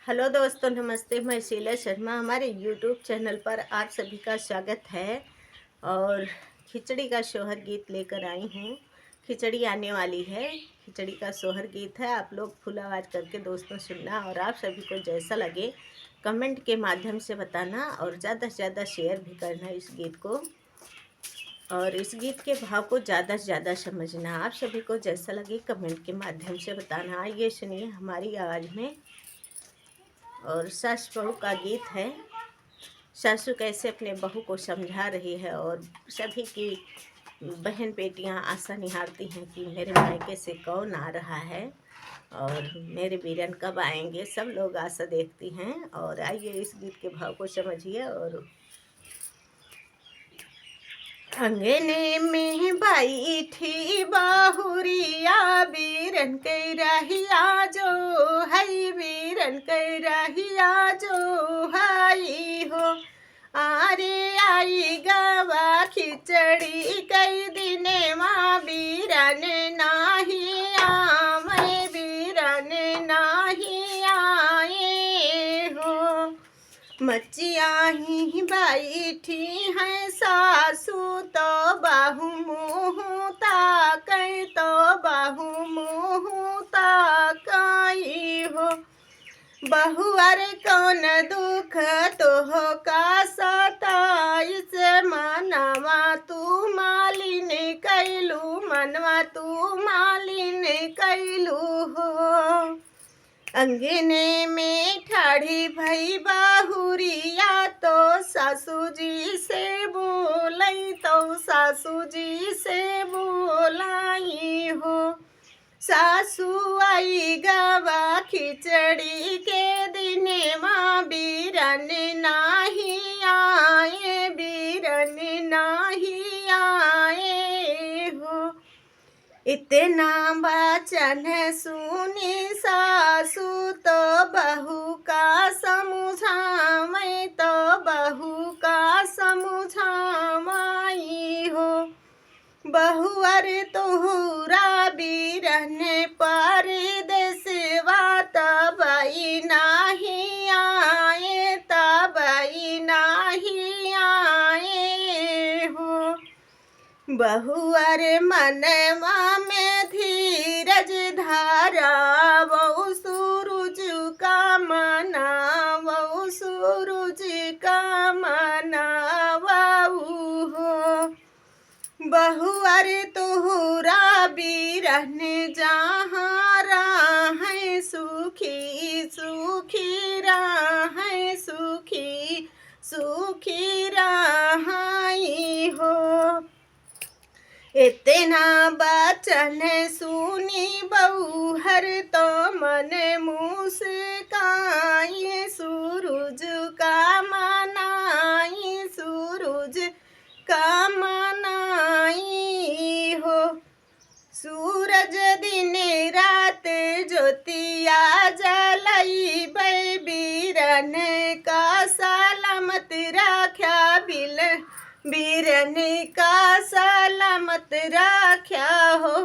Hello दोस्तों, नमस्ते। मैं शीला शर्मा, हमारे यूट्यूब चैनल पर आप सभी का स्वागत है। और खिचड़ी का सोहर गीत लेकर आई हूँ। खिचड़ी आने वाली है, खिचड़ी का सोहर गीत है। आप लोग फुल आवाज़ करके दोस्तों सुनना, और आप सभी को जैसा लगे कमेंट के माध्यम से बताना, और ज़्यादा से ज़्यादा शेयर भी करना इस गीत को। और इस गीत के भाव को ज़्यादा से ज़्यादा समझना। आप सभी को जैसा लगे कमेंट के माध्यम से बताना। आइए सुनिए हमारी आवाज़ में। और सास बहू का गीत है। सासू कैसे अपने बहू को समझा रही है, और सभी की बहन बेटियां आशा निहारती हैं कि मेरे मायके से कौन आ रहा है और मेरे वीरन कब आएंगे। सब लोग आशा देखती हैं। और आइए इस गीत के भाव को समझिए। और अंगने में बैठी बाहुरिया, वीरन के रहिया जो है, वीरन के रहिया जो हाई हो। आरे आई गवा खिचड़ी कई दिने माँ, वीरन नाही आवे, वीरन नाही आए हो। मचिया ही बैठी हैं सासू, तो बहू मुँह ताकै, तो बहू मुँह ताकै हो। बहुअर कौन दुख तोह का सताइस, मनवा तू मालिन कैलू, मनवा तू मालिन कैलू हो। अंगने में ठाढ़ी भई बाहुरिया, तो सासू जी से बोलाई, तो सासू जी से बोलाई हो। सासू आई गवा खिचड़ी के दिने माँ, वीरन नाही आए, वीरन नाही आए हो। इतना वचन सुनी सासू, तो बहू का समझावै, तो बहू का समझावै हो। बहुअर तोहरा वीरन परदेसवा, तबई नाही आए, तबई नाही आए हो। बहुअर मनवा में धीरज धारा, वो सूरज का मनावा, वो सूरज का मनावा हो। बहुअर तोहरा वीरन जहाँ राहें, सुखी सुखी राहें, सुखी सुखी राहाई हो। इतना वचन सुनी बहुहर, तो मन मुस्काई, सूरज का मनाई, सूरज का मनाई हो। सूरज दिन रात ज्योतिया जलाई, वीरन का सलामत राख्या, वीरन का सलामत राख्या हो।